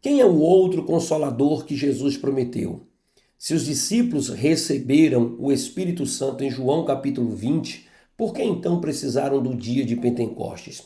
Quem é o outro consolador que Jesus prometeu? Se os discípulos receberam o Espírito Santo em João capítulo 20, por que então precisaram do dia de Pentecostes?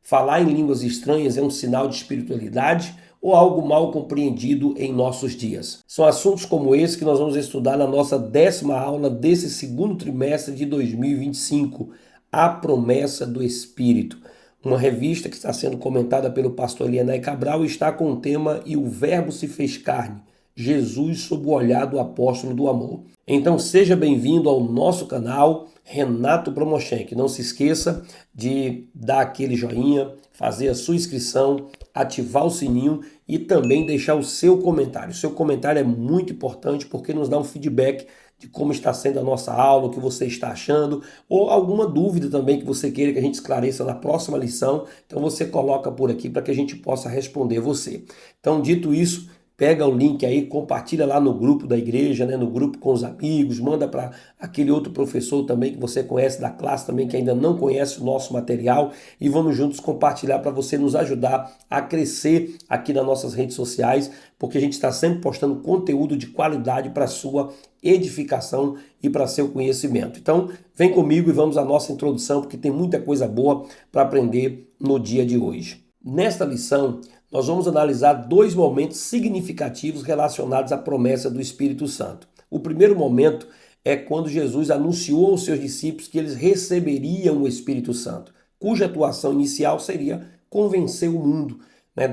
Falar em línguas estranhas é um sinal de espiritualidade ou algo mal compreendido em nossos dias? São assuntos como esse que nós vamos estudar na nossa 10ª aula desse segundo trimestre de 2025, A Promessa do Espírito. Uma revista que está sendo comentada pelo pastor Elianai Cabral está com o tema E o Verbo se fez carne, Jesus sob o olhar do apóstolo do amor. Então seja bem-vindo ao nosso canal Renato Promochenk. Não se esqueça de dar aquele joinha, fazer a sua inscrição, ativar o sininho e também deixar o seu comentário. O seu comentário é muito importante porque nos dá um feedback de como está sendo a nossa aula, o que você está achando, ou alguma dúvida também que você queira que a gente esclareça na próxima lição. Então você coloca por aqui para que a gente possa responder você. Então, dito isso, pega o link aí, compartilha lá no grupo da igreja, no grupo com os amigos, manda para aquele outro professor também que você conhece da classe também que ainda não conhece o nosso material e vamos juntos compartilhar para você nos ajudar a crescer aqui nas nossas redes sociais, porque a gente está sempre postando conteúdo de qualidade para a sua edificação e para seu conhecimento. Então, vem comigo e vamos à nossa introdução, porque tem muita coisa boa para aprender no dia de hoje. Nesta lição, nós vamos analisar 2 momentos significativos relacionados à promessa do Espírito Santo. O primeiro momento é quando Jesus anunciou aos seus discípulos que eles receberiam o Espírito Santo, cuja atuação inicial seria convencer o mundo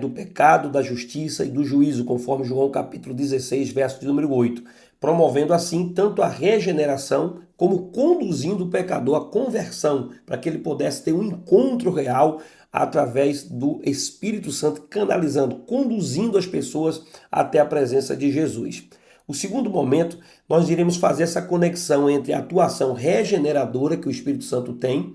do pecado, da justiça e do juízo, conforme João capítulo 16, verso de número 8, promovendo assim tanto a regeneração como conduzindo o pecador à conversão, para que ele pudesse ter um encontro real através do Espírito Santo, canalizando, conduzindo as pessoas até a presença de Jesus. O segundo momento, nós iremos fazer essa conexão entre a atuação regeneradora que o Espírito Santo tem,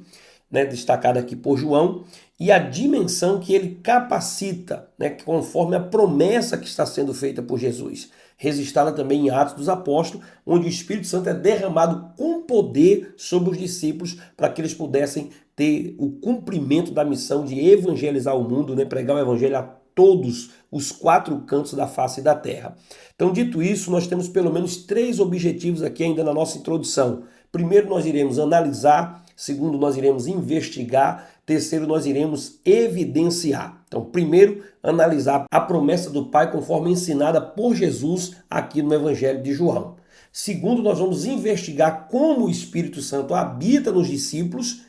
destacada aqui por João, e a dimensão que ele capacita, conforme a promessa que está sendo feita por Jesus. Registrada também em Atos dos Apóstolos, onde o Espírito Santo é derramado com poder sobre os discípulos para que eles pudessem ter o cumprimento da missão de evangelizar o mundo, pregar o evangelho a todos os 4 cantos da face da terra. Então, dito isso, nós temos pelo menos 3 objetivos aqui ainda na nossa introdução. Primeiro, nós iremos analisar. Segundo, nós iremos investigar. Terceiro, nós iremos evidenciar. Então, primeiro, analisar a promessa do Pai conforme ensinada por Jesus aqui no Evangelho de João. Segundo, nós vamos investigar como o Espírito Santo habita nos discípulos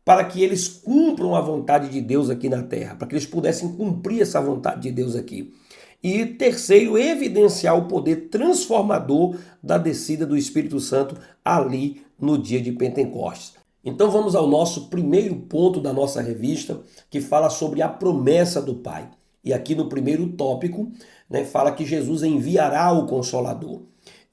para que eles cumpram a vontade de Deus aqui na terra, para que eles pudessem cumprir essa vontade de Deus aqui. E terceiro, evidenciar o poder transformador da descida do Espírito Santo ali no dia de Pentecostes. Então vamos ao nosso primeiro ponto da nossa revista, que fala sobre a promessa do Pai. E aqui no primeiro tópico, fala que Jesus enviará o Consolador.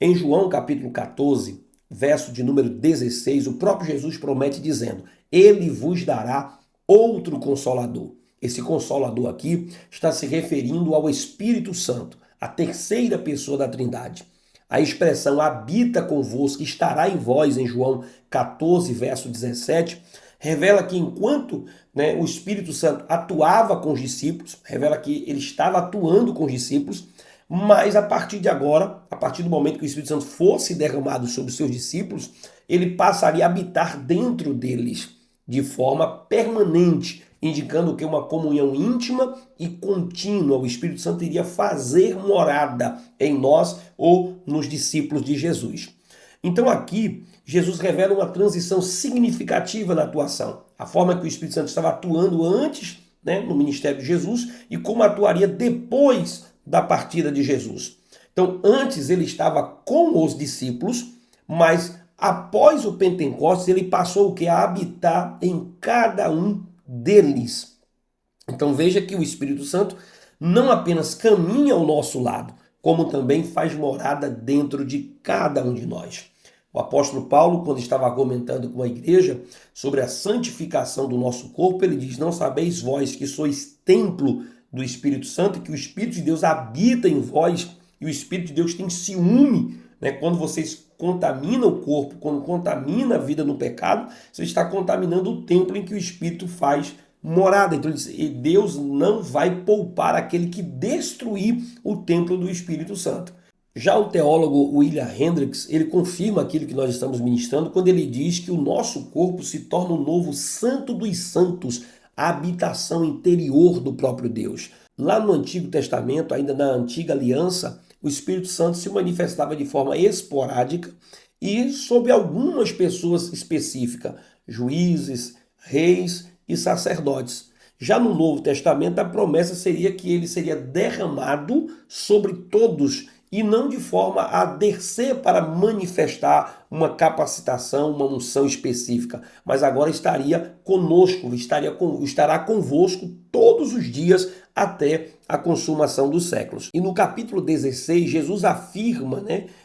Em João capítulo 14, verso de número 16, o próprio Jesus promete dizendo: Ele vos dará outro Consolador. Esse Consolador aqui está se referindo ao Espírito Santo, a terceira pessoa da Trindade. A expressão habita convosco, estará em vós, em João 14, verso 17, revela que enquanto o Espírito Santo atuava com os discípulos, revela que ele estava atuando com os discípulos, mas a partir de agora, a partir do momento que o Espírito Santo fosse derramado sobre os seus discípulos, ele passaria a habitar dentro deles de forma permanente, indicando que uma comunhão íntima e contínua. O Espírito Santo iria fazer morada em nós ou nos discípulos de Jesus. Então aqui, Jesus revela uma transição significativa na atuação. A forma que o Espírito Santo estava atuando antes, no ministério de Jesus, e como atuaria depois da partida de Jesus. Então, antes ele estava com os discípulos, mas após o Pentecostes ele passou a habitar em cada um deles. Então veja que o Espírito Santo não apenas caminha ao nosso lado, como também faz morada dentro de cada um de nós. O apóstolo Paulo, quando estava argumentando com a igreja sobre a santificação do nosso corpo, ele diz: não sabeis vós que sois templo do Espírito Santo e que o Espírito de Deus habita em vós, e o Espírito de Deus tem ciúme, quando vocês contaminam o corpo, quando contamina a vida no pecado, você está contaminando o templo em que o Espírito faz morada. Então ele diz, e Deus não vai poupar aquele que destruir o templo do Espírito Santo. Já o teólogo William Hendricks, ele confirma aquilo que nós estamos ministrando quando ele diz que o nosso corpo se torna um novo santo dos santos, a habitação interior do próprio Deus. Lá no Antigo Testamento, ainda na Antiga Aliança, o Espírito Santo se manifestava de forma esporádica e sobre algumas pessoas específicas, juízes, reis e sacerdotes. Já no Novo Testamento, a promessa seria que ele seria derramado sobre todos e não de forma a descer para manifestar uma capacitação, uma unção específica, mas agora estaria conosco, estará convosco todos os dias até a consumação dos séculos. E no capítulo 16, Jesus afirma,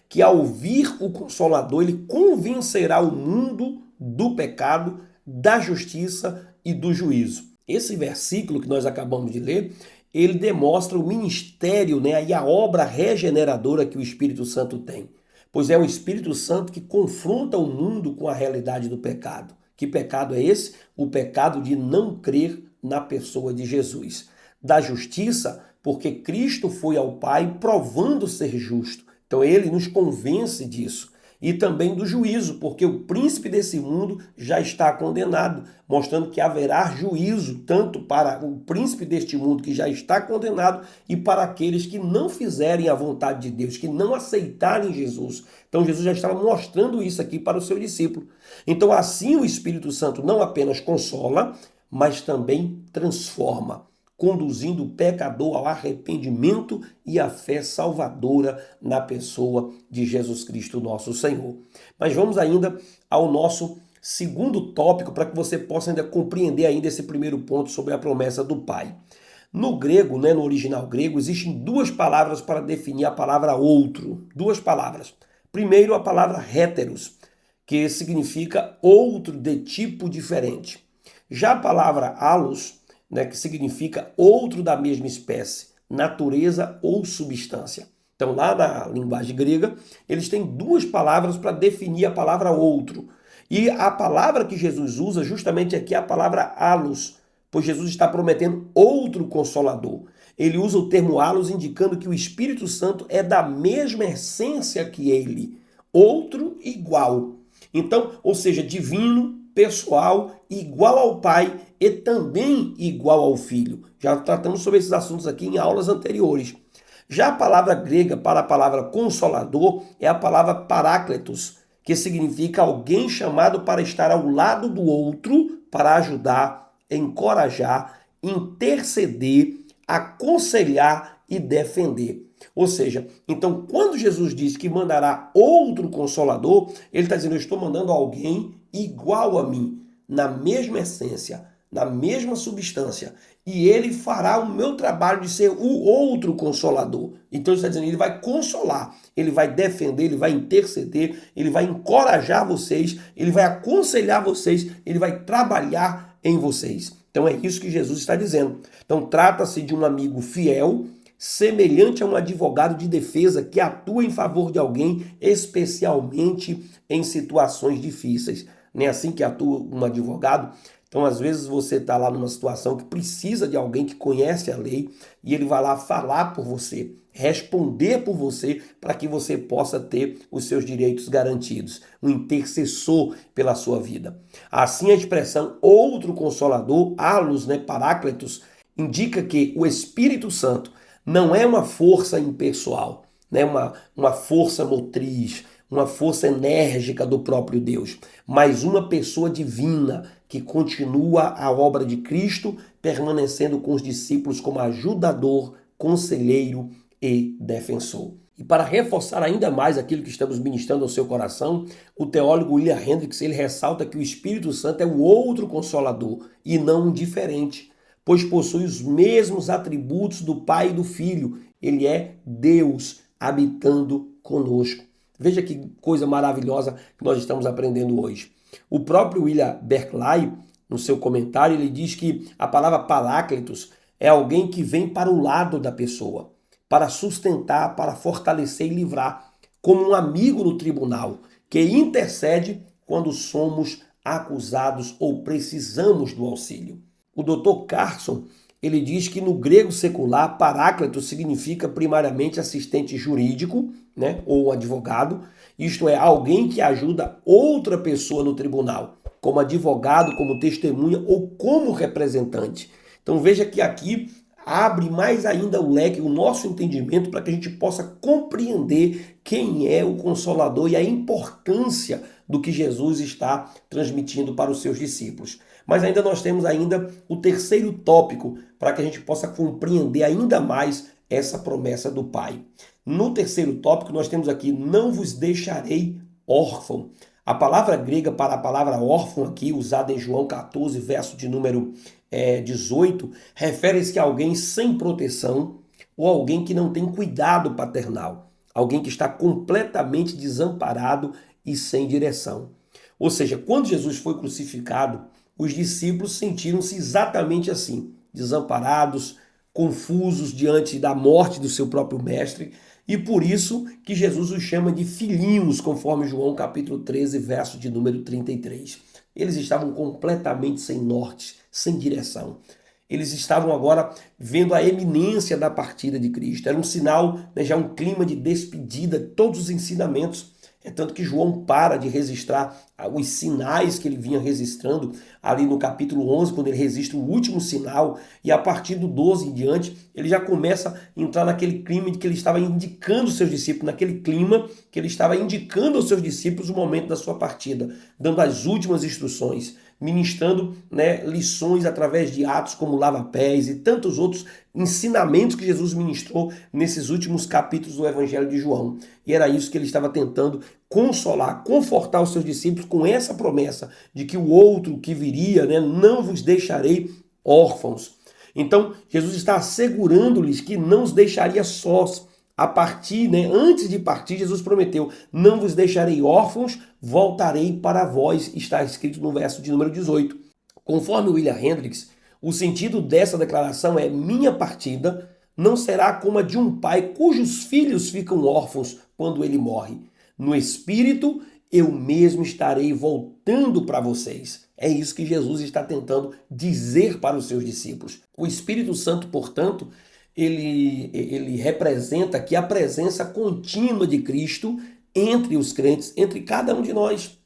que ao vir o Consolador, ele convencerá o mundo do pecado, da justiça e do juízo. Esse versículo que nós acabamos de ler, ele demonstra o ministério, e a obra regeneradora que o Espírito Santo tem. Pois é o Espírito Santo que confronta o mundo com a realidade do pecado. Que pecado é esse? O pecado de não crer na pessoa de Jesus. Da justiça, porque Cristo foi ao Pai provando ser justo. Então ele nos convence disso. E também do juízo, porque o príncipe desse mundo já está condenado, mostrando que haverá juízo tanto para o príncipe deste mundo que já está condenado e para aqueles que não fizerem a vontade de Deus, que não aceitarem Jesus. Então Jesus já estava mostrando isso aqui para o seu discípulo. Então assim o Espírito Santo não apenas consola, mas também transforma, conduzindo o pecador ao arrependimento e à fé salvadora na pessoa de Jesus Cristo, nosso Senhor. Mas vamos ainda ao nosso segundo tópico, para que você possa ainda compreender ainda esse primeiro ponto sobre a promessa do Pai. No grego, no original grego, existem duas palavras para definir a palavra outro. Duas palavras. Primeiro, a palavra héteros, que significa outro de tipo diferente. Já a palavra allos, que significa outro da mesma espécie, natureza ou substância. Então, lá na linguagem grega, eles têm duas palavras para definir a palavra outro. E a palavra que Jesus usa justamente aqui é a palavra allos, pois Jesus está prometendo outro consolador. Ele usa o termo allos indicando que o Espírito Santo é da mesma essência que ele, outro igual. Então, ou seja, divino, pessoal, igual ao Pai e também igual ao Filho. Já tratamos sobre esses assuntos aqui em aulas anteriores. Já a palavra grega para a palavra consolador é a palavra parácletos, que significa alguém chamado para estar ao lado do outro, para ajudar, encorajar, interceder, aconselhar e defender. Ou seja, então quando Jesus diz que mandará outro consolador, ele está dizendo, eu estou mandando alguém igual a mim, na mesma essência, na mesma substância, e ele fará o meu trabalho de ser o outro consolador. Então ele está dizendo, ele vai consolar, ele vai defender, ele vai interceder, ele vai encorajar vocês, ele vai aconselhar vocês, ele vai trabalhar em vocês. Então é isso que Jesus está dizendo. Então trata-se de um amigo fiel, semelhante a um advogado de defesa que atua em favor de alguém, especialmente em situações difíceis. Não é assim que atua um advogado? Então, às vezes, você está lá numa situação que precisa de alguém que conhece a lei e ele vai lá falar por você, responder por você, para que você possa ter os seus direitos garantidos. Um intercessor pela sua vida. Assim, a expressão outro consolador, allos, parácletos, indica que o Espírito Santo não é uma força impessoal, uma força motriz, uma força enérgica do próprio Deus, mas uma pessoa divina que continua a obra de Cristo, permanecendo com os discípulos como ajudador, conselheiro e defensor. E para reforçar ainda mais aquilo que estamos ministrando ao seu coração, o teólogo William Hendricks, ele ressalta que o Espírito Santo é o outro consolador e não um diferente, pois possui os mesmos atributos do Pai e do Filho. Ele é Deus habitando conosco. Veja que coisa maravilhosa que nós estamos aprendendo hoje. O próprio William Barclay, no seu comentário, ele diz que a palavra paráclitos é alguém que vem para o lado da pessoa, para sustentar, para fortalecer e livrar, como um amigo no tribunal, que intercede quando somos acusados ou precisamos do auxílio. O Dr. Carson, ele diz que no grego secular, paráclito significa primariamente assistente jurídico, né, ou advogado, isto é, alguém que ajuda outra pessoa no tribunal, como advogado, como testemunha ou como representante. Então veja que aqui abre mais ainda o leque, o nosso entendimento, para que a gente possa compreender quem é o Consolador e a importância do que Jesus está transmitindo para os seus discípulos. Mas ainda nós temos ainda o terceiro tópico para que a gente possa compreender ainda mais essa promessa do Pai. No terceiro tópico nós temos aqui, não vos deixarei órfão. A palavra grega para a palavra órfão aqui, usada em João 14, verso de número 18, refere-se a alguém sem proteção ou alguém que não tem cuidado paternal. Alguém que está completamente desamparado e sem direção. Ou seja, quando Jesus foi crucificado, os discípulos sentiram-se exatamente assim, desamparados, confusos diante da morte do seu próprio mestre, e por isso que Jesus os chama de filhinhos, conforme João capítulo 13, verso de número 33. Eles estavam completamente sem norte, sem direção. Eles estavam agora vendo a eminência da partida de Cristo. Era um sinal, né, já um clima de despedida, todos os ensinamentos. É tanto que João para de registrar os sinais que ele vinha registrando ali no capítulo 11, quando ele registra o último sinal, e a partir do 12 em diante, ele já começa a entrar naquele clima de que ele estava indicando aos seus discípulos, naquele clima que ele estava indicando aos seus discípulos o momento da sua partida, dando as últimas instruções, ministrando, né, lições através de atos como lava-pés e tantos outros ensinamentos que Jesus ministrou nesses últimos capítulos do Evangelho de João. E era isso que ele estava tentando consolar, confortar os seus discípulos com essa promessa de que o outro que viria, né, não vos deixarei órfãos. Então, Jesus está assegurando-lhes que não os deixaria sós. A partir, né, antes de partir, Jesus prometeu, não vos deixarei órfãos, voltarei para vós, está escrito no verso de número 18. Conforme William Hendricks, o sentido dessa declaração é: minha partida não será como a de um pai cujos filhos ficam órfãos quando ele morre. No espírito, eu mesmo estarei voltando para vocês. É isso que Jesus está tentando dizer para os seus discípulos. O Espírito Santo, portanto, ele representa aqui a presença contínua de Cristo entre os crentes, entre cada um de nós.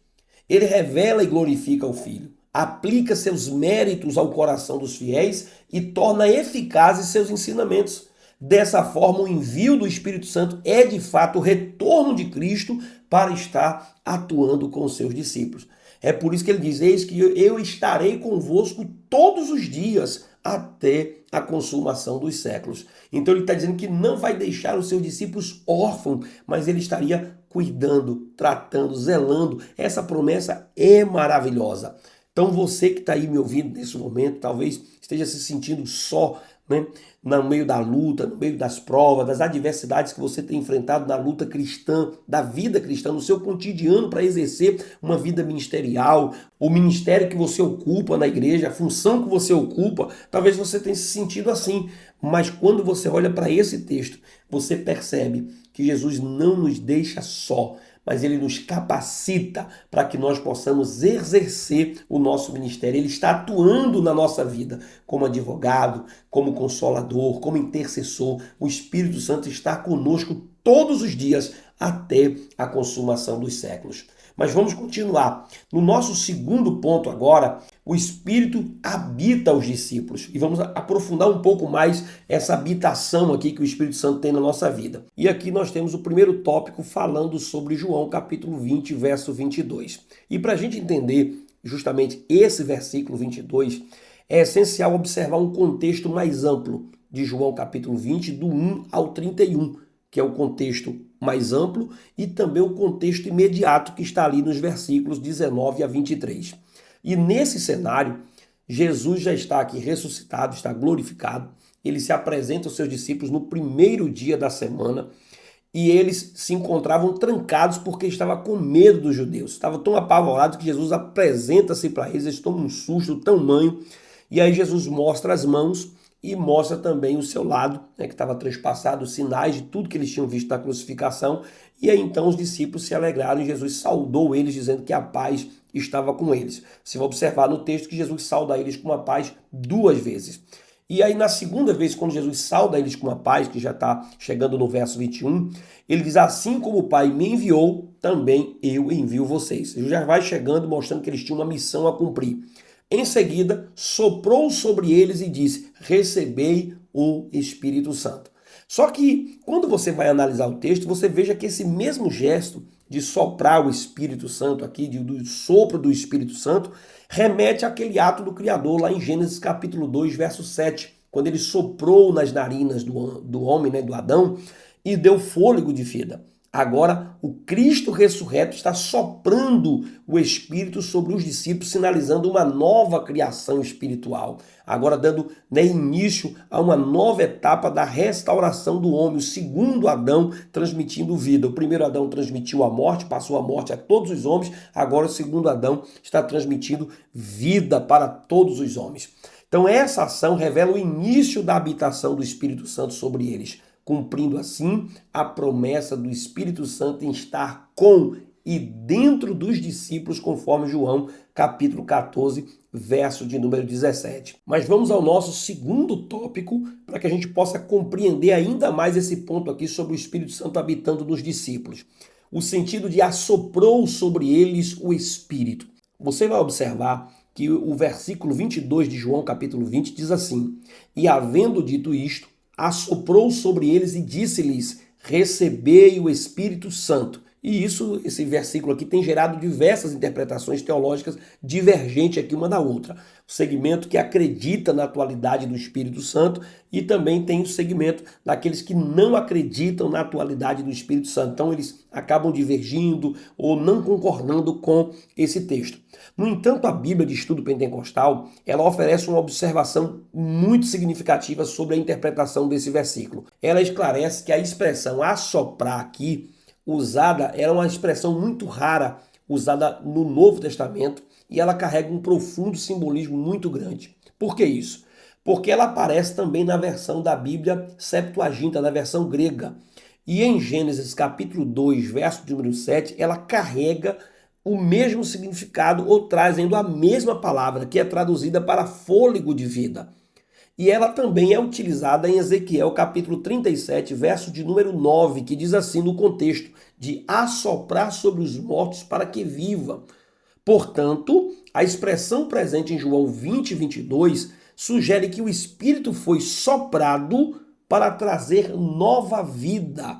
Ele revela e glorifica o Filho, aplica seus méritos ao coração dos fiéis e torna eficazes seus ensinamentos. Dessa forma, o envio do Espírito Santo é de fato o retorno de Cristo para estar atuando com os seus discípulos. É por isso que ele diz: eis que eu estarei convosco todos os dias até a consumação dos séculos. Então ele está dizendo que não vai deixar os seus discípulos órfãos, mas ele estaria cuidando, tratando, zelando. Essa promessa é maravilhosa. Então você que está aí me ouvindo nesse momento, talvez esteja se sentindo só, né, no meio da luta, no meio das provas, das adversidades que você tem enfrentado na luta cristã, da vida cristã, no seu cotidiano para exercer uma vida ministerial, o ministério que você ocupa na igreja, a função que você ocupa, talvez você tenha se sentido assim, mas quando você olha para esse texto, você percebe que Jesus não nos deixa só, mas ele nos capacita para que nós possamos exercer o nosso ministério. Ele está atuando na nossa vida como advogado, como consolador, como intercessor. O Espírito Santo está conosco todos os dias até a consumação dos séculos. Mas vamos continuar. No nosso segundo ponto agora, o Espírito habita os discípulos. E vamos aprofundar um pouco mais essa habitação aqui que o Espírito Santo tem na nossa vida. E aqui nós temos o primeiro tópico falando sobre João capítulo 20, verso 22. E para a gente entender justamente esse versículo 22, é essencial observar um contexto mais amplo de João capítulo 20, do 1 ao 31, que é o contexto mais amplo, e também o contexto imediato que está ali nos versículos 19 a 23. E nesse cenário, Jesus já está aqui ressuscitado, está glorificado, ele se apresenta aos seus discípulos no primeiro dia da semana, e eles se encontravam trancados porque estavam com medo dos judeus, estavam tão apavorados que Jesus apresenta-se para eles, eles tomam um susto tamanho, e aí Jesus mostra as mãos e mostra também o seu lado, né, que estava transpassado, os sinais de tudo que eles tinham visto na crucificação. E aí então os discípulos se alegraram e Jesus saudou eles, dizendo que a paz estava com eles. Você vai observar no texto que Jesus sauda eles com uma paz 2 vezes. E aí na segunda vez, quando Jesus sauda eles com uma paz, que já está chegando no verso 21, ele diz: assim como o Pai me enviou, também eu envio vocês. Jesus já vai chegando, mostrando que eles tinham uma missão a cumprir. Em seguida, soprou sobre eles e disse: recebei o Espírito Santo. Só que, quando você vai analisar o texto, você veja que esse mesmo gesto de soprar o Espírito Santo aqui, do sopro do Espírito Santo, remete àquele ato do Criador lá em Gênesis capítulo 2, verso 7, quando ele soprou nas narinas do homem, né, do Adão, e deu fôlego de vida. Agora, o Cristo ressurreto está soprando o Espírito sobre os discípulos, sinalizando uma nova criação espiritual. Agora, dando, né, início a uma nova etapa da restauração do homem. O segundo Adão transmitindo vida. O primeiro Adão transmitiu a morte, passou a morte a todos os homens. Agora, o segundo Adão está transmitindo vida para todos os homens. Então, essa ação revela o início da habitação do Espírito Santo sobre eles, cumprindo assim a promessa do Espírito Santo em estar com e dentro dos discípulos, conforme João capítulo 14, verso de número 17. Mas vamos ao nosso segundo tópico, para que a gente possa compreender ainda mais esse ponto aqui sobre o Espírito Santo habitando nos discípulos. O sentido de assoprou sobre eles o Espírito. Você vai observar que o versículo 22 de João capítulo 20 diz assim: e havendo dito isto, assoprou sobre eles e disse-lhes: recebei o Espírito Santo. E esse versículo aqui tem gerado diversas interpretações teológicas divergentes aqui uma da outra. O segmento que acredita na atualidade do Espírito Santo e também tem o segmento daqueles que não acreditam na atualidade do Espírito Santo. Então eles acabam divergindo ou não concordando com esse texto. No entanto, a Bíblia de Estudo Pentecostal, ela oferece uma observação muito significativa sobre a interpretação desse versículo. Ela esclarece que a expressão assoprar aqui, usada, era uma expressão muito rara, usada no Novo Testamento, e ela carrega um profundo simbolismo muito grande. Por que isso? Porque ela aparece também na versão da Bíblia Septuaginta, na versão grega. E em Gênesis capítulo 2, verso de número 7, ela carrega o mesmo significado ou trazendo a mesma palavra, que é traduzida para fôlego de vida. E ela também é utilizada em Ezequiel capítulo 37, verso de número 9, que diz assim no contexto de assoprar sobre os mortos para que vivam. Portanto, a expressão presente em João 20, 22 sugere que o Espírito foi soprado para trazer nova vida,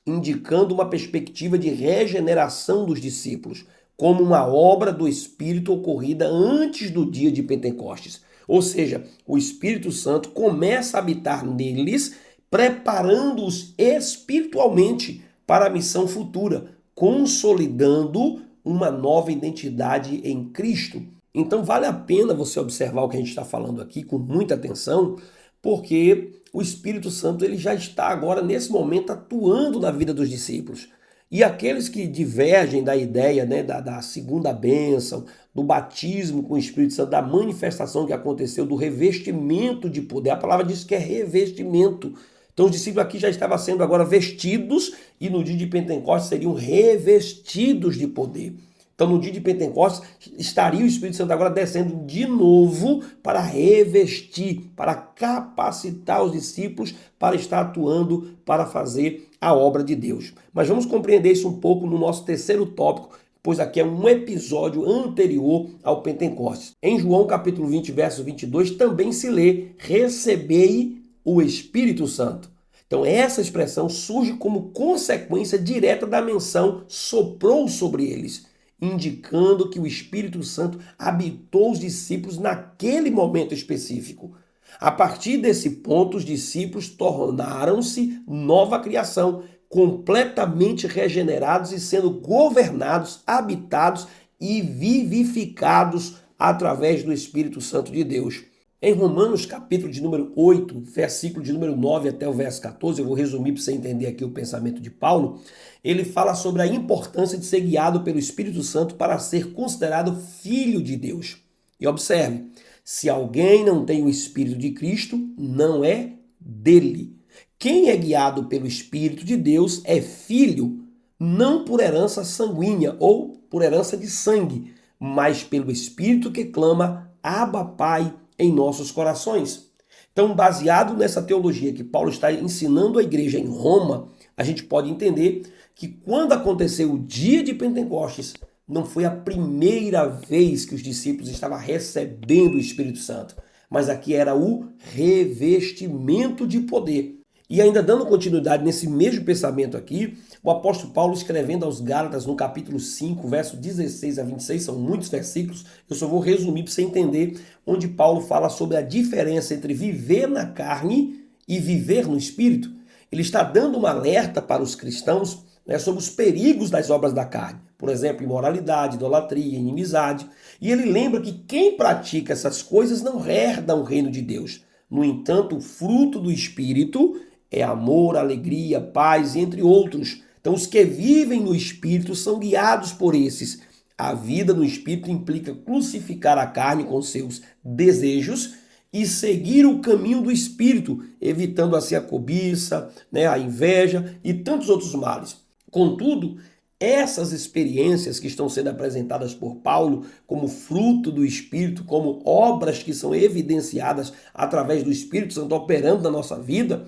indicando uma perspectiva de regeneração dos discípulos, como uma obra do Espírito ocorrida antes do dia de Pentecostes. Ou seja, o Espírito Santo começa a habitar neles, preparando-os espiritualmente para a missão futura, consolidando uma nova identidade em Cristo. Então vale a pena você observar o que a gente está falando aqui com muita atenção, porque o Espírito Santo ele já está agora, nesse momento, atuando na vida dos discípulos. E aqueles que divergem da ideia, né, da segunda bênção, do batismo com o Espírito Santo, da manifestação que aconteceu, do revestimento de poder. A palavra diz que é revestimento. Então os discípulos aqui já estavam sendo agora vestidos e no dia de Pentecostes seriam revestidos de poder. Então no dia de Pentecostes estaria o Espírito Santo agora descendo de novo para revestir, para capacitar os discípulos para estar atuando, para fazer a obra de Deus. Mas vamos compreender isso um pouco no nosso terceiro tópico, pois aqui é um episódio anterior ao Pentecostes. Em João capítulo 20, verso 22, também se lê: recebei o Espírito Santo. Então essa expressão surge como consequência direta da menção soprou sobre eles, indicando que o Espírito Santo habitou os discípulos naquele momento específico. A partir desse ponto, os discípulos tornaram-se nova criação, completamente regenerados e sendo governados, habitados e vivificados através do Espírito Santo de Deus. Em Romanos, capítulo de número 8, versículo de número 9 até o verso 14, eu vou resumir para você entender aqui o pensamento de Paulo, ele fala sobre a importância de ser guiado pelo Espírito Santo para ser considerado filho de Deus. E observe, Se alguém não tem o Espírito de Cristo, não é dele. Quem é guiado pelo Espírito de Deus é filho, não por herança sanguínea ou por herança de sangue, mas pelo Espírito que clama Abba, Pai, em nossos corações. Então, baseado nessa teologia que Paulo está ensinando à igreja em Roma, a gente pode entender que quando aconteceu o dia de Pentecostes, não foi a primeira vez que os discípulos estavam recebendo o Espírito Santo, mas aqui era o revestimento de poder. E ainda dando continuidade nesse mesmo pensamento aqui, o apóstolo Paulo escrevendo aos Gálatas no capítulo 5, verso 16 a 26, são muitos versículos, eu só vou resumir para você entender, onde Paulo fala sobre a diferença entre viver na carne e viver no Espírito. Ele está dando um alerta para os cristãos, né, sobre os perigos das obras da carne. Por exemplo, imoralidade, idolatria, inimizade. E ele lembra que quem pratica essas coisas não herda o reino de Deus. No entanto, o fruto do Espírito é amor, alegria, paz, entre outros. Então, os que vivem no Espírito são guiados por esses. A vida no Espírito implica crucificar a carne com seus desejos e seguir o caminho do Espírito, evitando assim a cobiça, né, a inveja e tantos outros males. Contudo, essas experiências que estão sendo apresentadas por Paulo como fruto do Espírito, como obras que são evidenciadas através do Espírito Santo operando na nossa vida,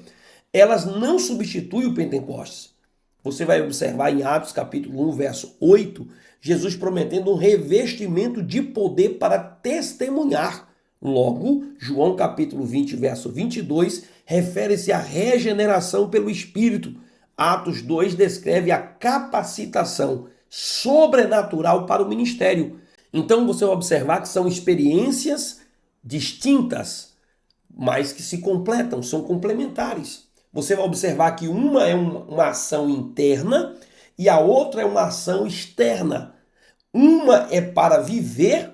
elas não substituem o Pentecostes. Você vai observar em Atos capítulo 1, verso 8, Jesus prometendo um revestimento de poder para testemunhar. Logo, João capítulo 20, verso 22, refere-se à regeneração pelo Espírito. Atos 2 descreve a capacitação sobrenatural para o ministério. Então você vai observar que são experiências distintas, mas que se completam, são complementares. Você vai observar que uma é uma ação interna e a outra é uma ação externa. Uma é para viver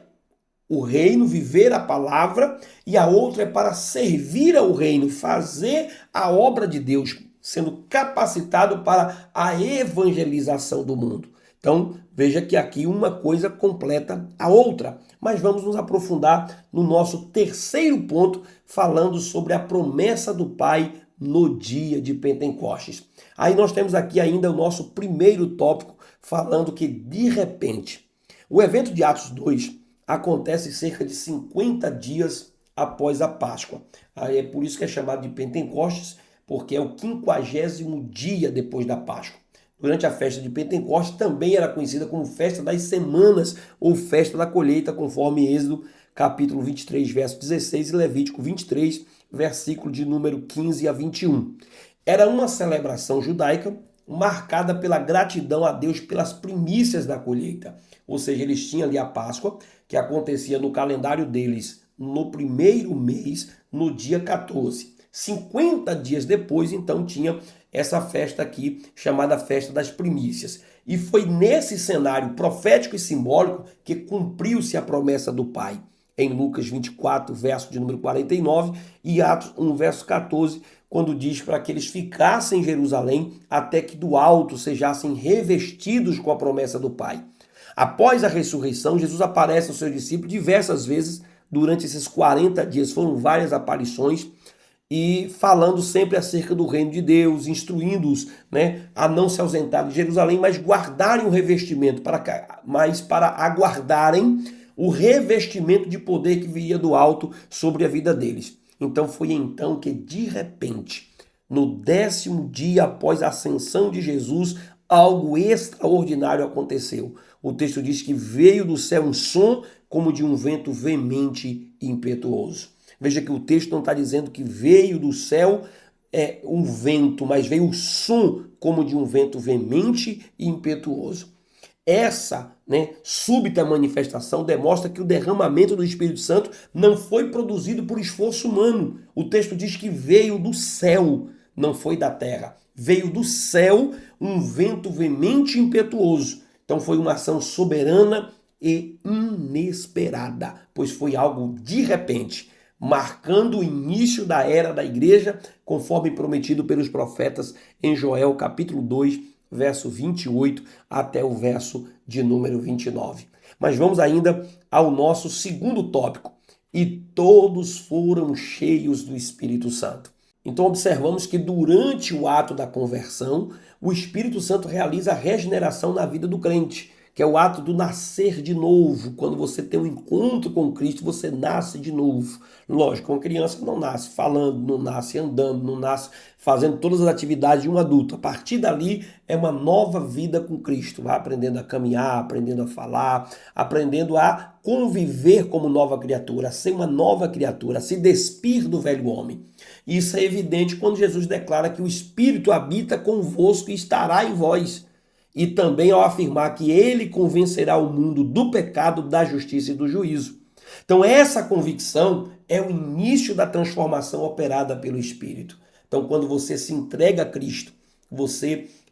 o reino, viver a palavra, e a outra é para servir ao reino, fazer a obra de Deus, sendo capacitado para a evangelização do mundo. Então, veja que aqui uma coisa completa a outra. Mas vamos nos aprofundar no nosso terceiro ponto, falando sobre a promessa do Pai no dia de Pentecostes. Aí nós temos aqui ainda o nosso primeiro tópico, falando que de repente, o evento de Atos 2 acontece cerca de 50 dias após a Páscoa. Aí é por isso que é chamado de Pentecostes, porque é o 50º dia depois da Páscoa. Durante a festa de Pentecostes também era conhecida como Festa das Semanas ou Festa da Colheita, conforme Êxodo capítulo 23, verso 16 e Levítico 23, versículo de número 15 a 21. Era uma celebração judaica marcada pela gratidão a Deus pelas primícias da colheita. Ou seja, eles tinham ali a Páscoa, que acontecia no calendário deles no primeiro mês, no dia 14. 50 dias depois, então, tinha essa festa aqui, chamada Festa das Primícias. E foi nesse cenário profético e simbólico que cumpriu-se a promessa do Pai. Em Lucas 24, verso de número 49, e Atos 1, verso 14, quando diz para que eles ficassem em Jerusalém até que do alto sejassem revestidos com a promessa do Pai. Após a ressurreição, Jesus aparece aos seus discípulos diversas vezes durante esses 40 dias. Foram várias aparições e falando sempre acerca do reino de Deus, instruindo-os, né, a não se ausentarem de Jerusalém, mas guardarem o revestimento, mas para aguardarem o revestimento de poder que viria do alto sobre a vida deles. Então foi então que, de repente, no 10º dia após a ascensão de Jesus, algo extraordinário aconteceu. O texto diz que veio do céu um som como de um vento veemente e impetuoso. Veja que o texto não está dizendo que veio do céu um vento, mas veio o som como de um vento veemente e impetuoso. Essa, súbita manifestação demonstra que o derramamento do Espírito Santo não foi produzido por esforço humano. O texto diz que veio do céu, não foi da terra. Veio do céu um vento veemente e impetuoso. Então foi uma ação soberana e inesperada, pois foi algo de repente, marcando o início da era da igreja, conforme prometido pelos profetas em Joel capítulo 2, verso 28 até o verso de número 29. Mas vamos ainda ao nosso segundo tópico. e todos foram cheios do Espírito Santo. Então observamos que durante o ato da conversão, o Espírito Santo realiza a regeneração na vida do crente, que é o ato do nascer de novo. Quando você tem um encontro com Cristo, você nasce de novo. Lógico, uma criança não nasce falando, não nasce andando, não nasce fazendo todas as atividades de um adulto. A partir dali é uma nova vida com Cristo. Vai aprendendo a caminhar, aprendendo a falar, aprendendo a conviver como nova criatura, a ser uma nova criatura, a se despir do velho homem. Isso é evidente quando Jesus declara que o Espírito habita convosco e estará em vós. E também ao afirmar que ele convencerá o mundo do pecado, da justiça e do juízo. Então essa convicção é o início da transformação operada pelo Espírito. Então quando você se entrega a Cristo,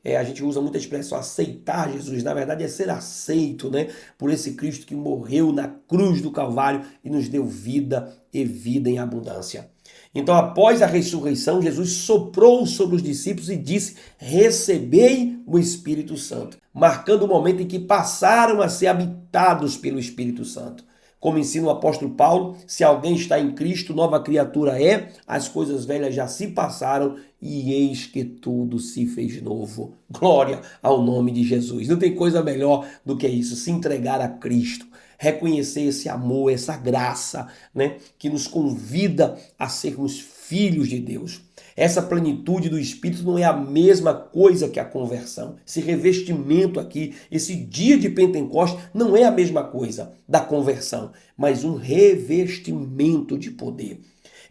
a gente usa muita expressão aceitar Jesus, na verdade é ser aceito, né, por esse Cristo que morreu na cruz do Calvário e nos deu vida e vida em abundância. Então, após a ressurreição, Jesus soprou sobre os discípulos e disse: recebei o Espírito Santo, marcando o momento em que passaram a ser habitados pelo Espírito Santo. Como ensina o apóstolo Paulo, se alguém está em Cristo, nova criatura é, as coisas velhas já se passaram e eis que tudo se fez novo. Glória ao nome de Jesus. Não tem coisa melhor do que isso, se entregar a Cristo. Reconhecer esse amor, essa graça, né, que nos convida a sermos filhos de Deus. Essa plenitude do Espírito não é a mesma coisa que a conversão. Esse revestimento aqui, esse dia de Pentecostes, não é a mesma coisa da conversão, mas um revestimento de poder.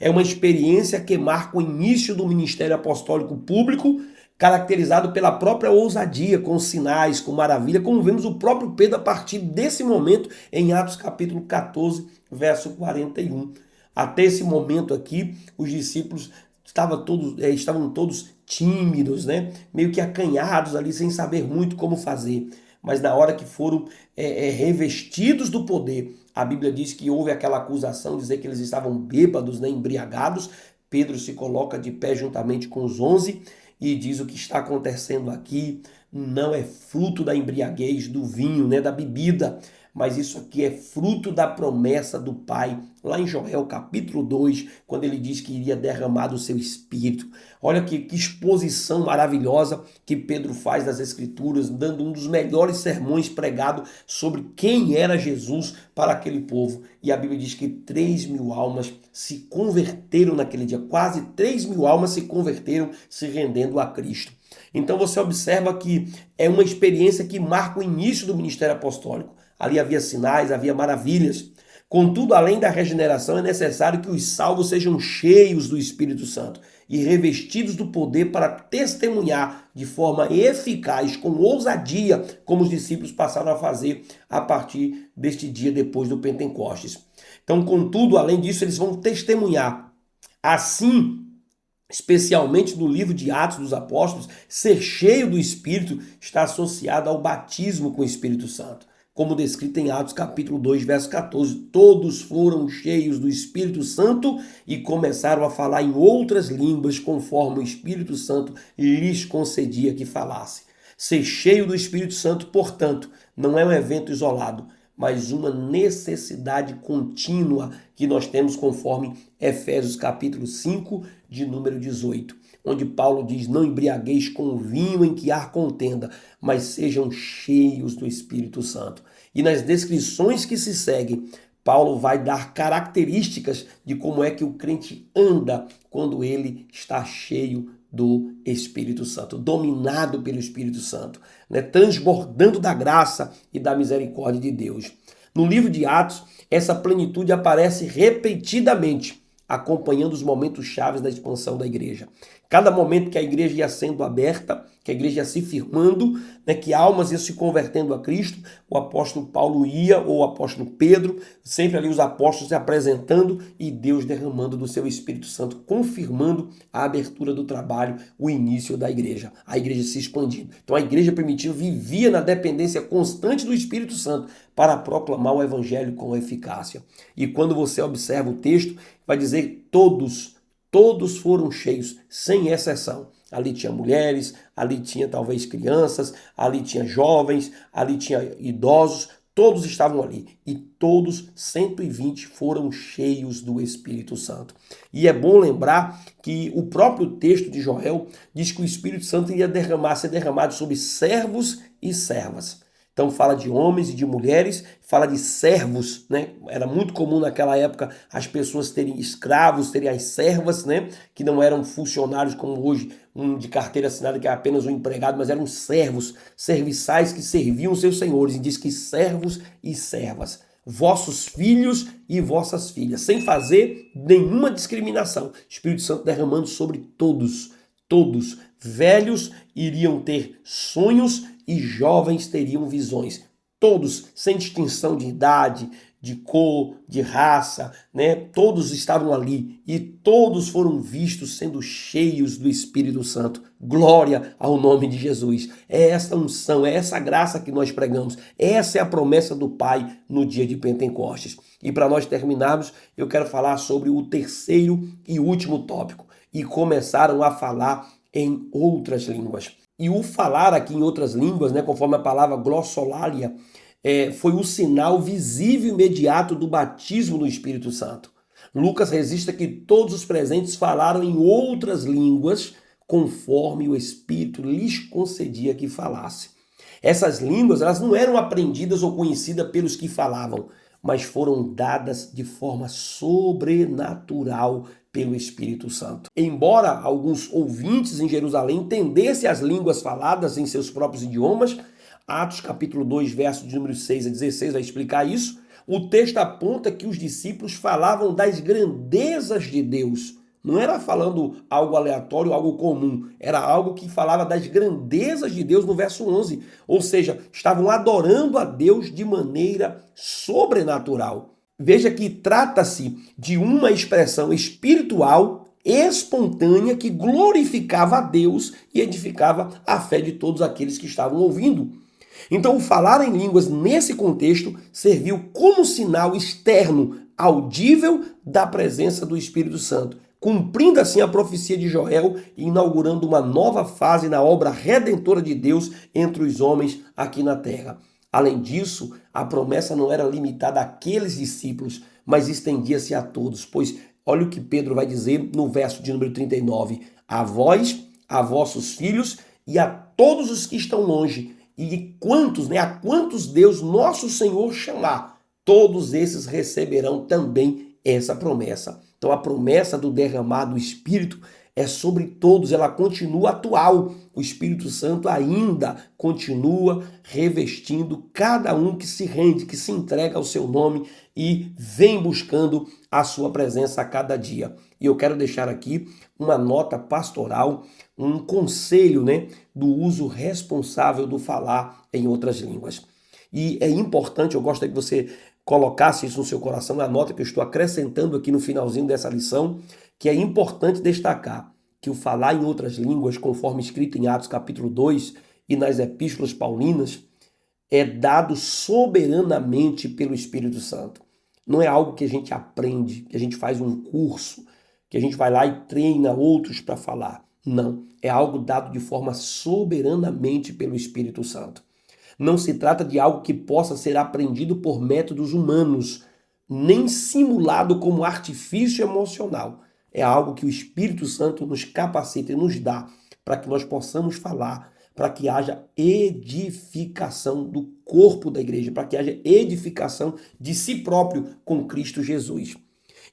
É uma experiência que marca o início do ministério apostólico público, caracterizado pela própria ousadia, com sinais, com maravilha, como vemos o próprio Pedro a partir desse momento em Atos capítulo 14, verso 41. Até esse momento aqui, os discípulos estavam todos tímidos, né? Meio que acanhados ali, sem saber muito como fazer. Mas na hora que foram revestidos do poder, a Bíblia diz que houve aquela acusação, dizer que eles estavam bêbados, né, embriagados. Pedro se coloca de pé juntamente com os 11 e diz: o que está acontecendo aqui não é fruto da embriaguez, do vinho, né, da bebida, mas isso aqui é fruto da promessa do Pai, lá em Joel capítulo 2, quando ele diz que iria derramar do seu Espírito. Olha que exposição maravilhosa que Pedro faz das Escrituras, dando um dos melhores sermões pregados sobre quem era Jesus para aquele povo. E a Bíblia diz que 3.000 almas se converteram naquele dia, quase 3.000 almas se converteram se rendendo a Cristo. Então você observa que é uma experiência que marca o início do ministério apostólico. Ali havia sinais, havia maravilhas. Contudo, além da regeneração, é necessário que os salvos sejam cheios do Espírito Santo e revestidos do poder para testemunhar de forma eficaz, com ousadia, como os discípulos passaram a fazer a partir deste dia depois do Pentecostes. Então, contudo, além disso, eles vão testemunhar. Assim, especialmente no livro de Atos dos Apóstolos, ser cheio do Espírito está associado ao batismo com o Espírito Santo. Como descrito em Atos capítulo 2, verso 14, todos foram cheios do Espírito Santo e começaram a falar em outras línguas, conforme o Espírito Santo lhes concedia que falasse. Ser cheio do Espírito Santo, portanto, não é um evento isolado, mas uma necessidade contínua que nós temos conforme Efésios capítulo 5, de número 18. Onde Paulo diz: não embriagueis com vinho em que há contenda, mas sejam cheios do Espírito Santo. E nas descrições que se seguem, Paulo vai dar características de como é que o crente anda quando ele está cheio do Espírito Santo, dominado pelo Espírito Santo, né? Transbordando da graça e da misericórdia de Deus. No livro de Atos, essa plenitude aparece repetidamente, acompanhando os momentos chaves da expansão da igreja. Cada momento que a igreja ia sendo aberta, que a igreja ia se firmando, né, que almas iam se convertendo a Cristo, o apóstolo Paulo ia, ou o apóstolo Pedro, sempre ali os apóstolos se apresentando e Deus derramando do seu Espírito Santo, confirmando a abertura do trabalho, o início da igreja, a igreja se expandindo. Então a igreja primitiva vivia na dependência constante do Espírito Santo para proclamar o evangelho com eficácia. E quando você observa o texto, vai dizer todos foram cheios, sem exceção. Ali tinha mulheres, ali tinha talvez crianças, ali tinha jovens, ali tinha idosos, Todos estavam ali e todos 120 foram cheios do Espírito Santo. E é bom lembrar que o próprio texto de Joel diz que o Espírito Santo ia ser derramado sobre servos e servas. Então fala de homens e de mulheres, fala de servos, né? Era muito comum naquela época as pessoas terem escravos, terem as servas, né? Que não eram funcionários como hoje, um de carteira assinada que é apenas um empregado, mas eram servos, serviçais que serviam seus senhores. E diz que servos e servas, vossos filhos e vossas filhas, sem fazer nenhuma discriminação. Espírito Santo derramando sobre todos, todos. Velhos iriam ter sonhos e jovens teriam visões. Todos, sem distinção de idade, de cor, de raça, né? Todos estavam ali e todos foram vistos sendo cheios do Espírito Santo. Glória ao nome de Jesus. É essa unção, é essa graça que nós pregamos. Essa é a promessa do Pai no dia de Pentecostes. E para nós terminarmos, eu quero falar sobre o terceiro e último tópico. E começaram a falar em outras línguas. E o falar aqui em outras línguas, né, conforme a palavra glossolalia, foi o sinal visível e imediato do batismo no Espírito Santo. Lucas registra que todos os presentes falaram em outras línguas, conforme o Espírito lhes concedia que falasse. Essas línguas, elas não eram aprendidas ou conhecidas pelos que falavam, mas foram dadas de forma sobrenatural pelo Espírito Santo. Embora alguns ouvintes em Jerusalém entendessem as línguas faladas em seus próprios idiomas, Atos capítulo 2, verso de número 6 a 16 vai explicar isso, o texto aponta que os discípulos falavam das grandezas de Deus. Não era falando algo aleatório, algo comum, era algo que falava das grandezas de Deus no verso 11. Ou seja, estavam adorando a Deus de maneira sobrenatural. Veja que trata-se de uma expressão espiritual, espontânea, que glorificava a Deus e edificava a fé de todos aqueles que estavam ouvindo. Então, o falar em línguas nesse contexto serviu como sinal externo, audível, da presença do Espírito Santo, cumprindo assim a profecia de Joel e inaugurando uma nova fase na obra redentora de Deus entre os homens aqui na terra. Além disso, a promessa não era limitada àqueles discípulos, mas estendia-se a todos, pois olha o que Pedro vai dizer no verso de número 39, a vós, a vossos filhos e a todos os que estão longe, e quantos, a quantos Deus nosso Senhor chamar, todos esses receberão também essa promessa. Então a promessa do derramar do Espírito é sobre todos, ela continua atual. O Espírito Santo ainda continua revestindo cada um que se rende, que se entrega ao seu nome e vem buscando a sua presença a cada dia. E eu quero deixar aqui uma nota pastoral, um conselho, do uso responsável do falar em outras línguas. E é importante, eu gostaria que você colocasse isso no seu coração, a nota que eu estou acrescentando aqui no finalzinho dessa lição, que é importante destacar que o falar em outras línguas, conforme escrito em Atos capítulo 2 e nas epístolas paulinas, é dado soberanamente pelo Espírito Santo. Não é algo que a gente aprende, que a gente faz um curso, que a gente vai lá e treina outros para falar. Não, é algo dado de forma soberanamente pelo Espírito Santo. Não se trata de algo que possa ser aprendido por métodos humanos, nem simulado como artifício emocional. É algo que o Espírito Santo nos capacita e nos dá para que nós possamos falar, para que haja edificação do corpo da igreja, para que haja edificação de si próprio com Cristo Jesus.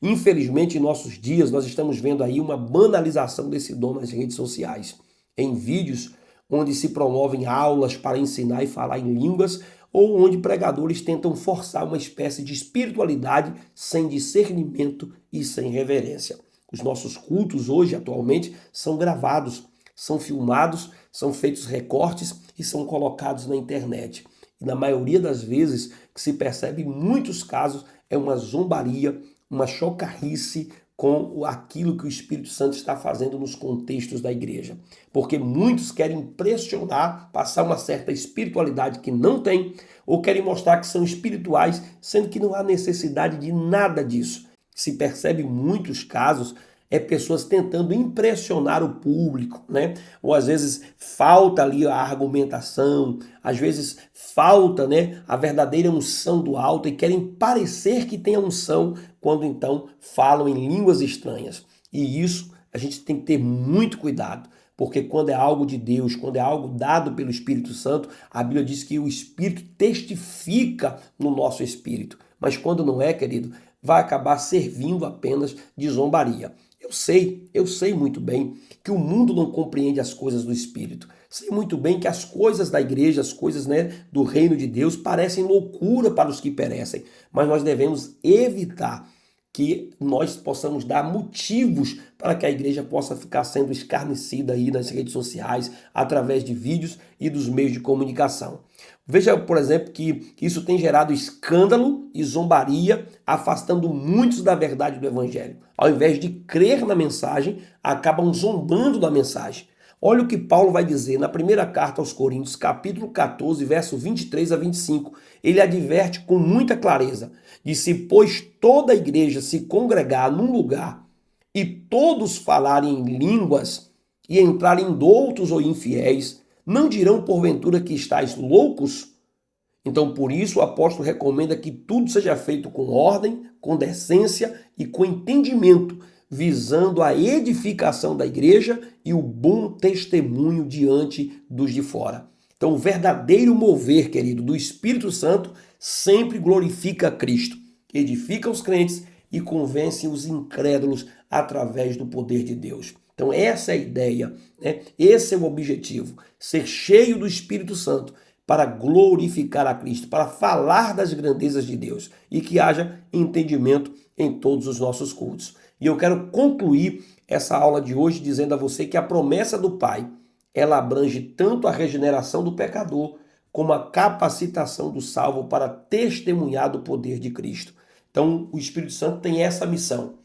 Infelizmente, em nossos dias, nós estamos vendo aí uma banalização desse dom nas redes sociais, em vídeos onde se promovem aulas para ensinar e falar em línguas, ou onde pregadores tentam forçar uma espécie de espiritualidade sem discernimento e sem reverência. Os nossos cultos hoje, atualmente, são gravados, são filmados, são feitos recortes e são colocados na internet. E na maioria das vezes, que se percebe em muitos casos, é uma zombaria, uma chocarrice com aquilo que o Espírito Santo está fazendo nos contextos da igreja. Porque muitos querem impressionar, passar uma certa espiritualidade que não tem, ou querem mostrar que são espirituais, sendo que não há necessidade de nada disso. Se percebe em muitos casos é pessoas tentando impressionar o público, né? Ou às vezes falta ali a argumentação, às vezes falta, né, a verdadeira unção do alto e querem parecer que tem a unção quando então falam em línguas estranhas. E isso a gente tem que ter muito cuidado, porque quando é algo de Deus, quando é algo dado pelo Espírito Santo, a Bíblia diz que o Espírito testifica no nosso espírito. Mas quando não é, querido, vai acabar servindo apenas de zombaria. Eu sei muito bem que o mundo não compreende as coisas do Espírito. Sei muito bem que as coisas da igreja, as coisas, né, do reino de Deus parecem loucura para os que perecem, mas nós devemos evitar que nós possamos dar motivos para que a igreja possa ficar sendo escarnecida aí nas redes sociais, através de vídeos e dos meios de comunicação. Veja, por exemplo, que isso tem gerado escândalo e zombaria, afastando muitos da verdade do evangelho. Ao invés de crer na mensagem, acabam zombando da mensagem. Olha o que Paulo vai dizer na primeira carta aos Coríntios, capítulo 14, verso 23 a 25. Ele adverte com muita clareza: de se, pois, toda a igreja se congregar num lugar e todos falarem em línguas e entrarem doutos ou infiéis, não dirão porventura que estáis loucos? Então, por isso, o apóstolo recomenda que tudo seja feito com ordem, com decência e com entendimento, visando a edificação da igreja e o bom testemunho diante dos de fora. Então, o verdadeiro mover, querido, do Espírito Santo sempre glorifica a Cristo, edifica os crentes e convence os incrédulos através do poder de Deus. Então, essa é a ideia, né? Esse é o objetivo, ser cheio do Espírito Santo para glorificar a Cristo, para falar das grandezas de Deus e que haja entendimento em todos os nossos cultos. E eu quero concluir essa aula de hoje dizendo a você que a promessa do Pai, ela abrange tanto a regeneração do pecador como a capacitação do salvo para testemunhar do poder de Cristo. Então, o Espírito Santo tem essa missão,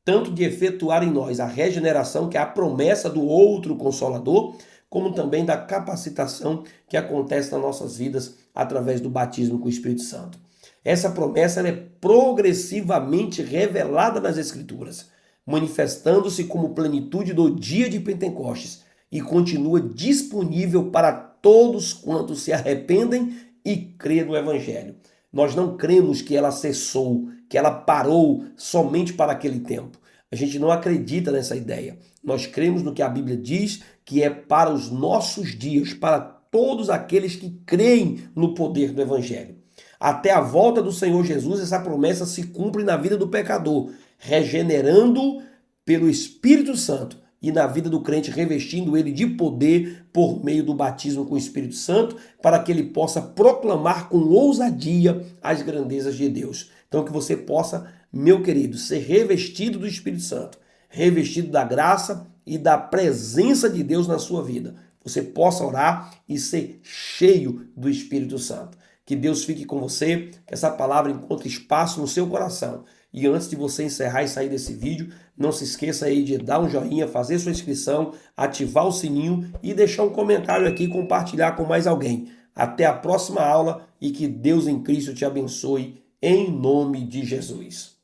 tanto de efetuar em nós a regeneração, que é a promessa do outro Consolador, como também da capacitação que acontece nas nossas vidas através do batismo com o Espírito Santo. Essa promessa é progressivamente revelada nas Escrituras, manifestando-se como plenitude do dia de Pentecostes e continua disponível para todos quantos se arrependem e crêem no Evangelho. Nós não cremos que ela cessou, que ela parou somente para aquele tempo. A gente não acredita nessa ideia. Nós cremos no que a Bíblia diz, que é para os nossos dias, para todos aqueles que creem no poder do Evangelho. Até a volta do Senhor Jesus, essa promessa se cumpre na vida do pecador, regenerando pelo Espírito Santo e na vida do crente, revestindo ele de poder por meio do batismo com o Espírito Santo, para que ele possa proclamar com ousadia as grandezas de Deus. Então que você possa, meu querido, ser revestido do Espírito Santo, revestido da graça e da presença de Deus na sua vida. Você possa orar e ser cheio do Espírito Santo. Que Deus fique com você, que essa palavra encontre espaço no seu coração. E antes de você encerrar e sair desse vídeo, não se esqueça aí de dar um joinha, fazer sua inscrição, ativar o sininho e deixar um comentário aqui e compartilhar com mais alguém. Até a próxima aula e que Deus em Cristo te abençoe em nome de Jesus.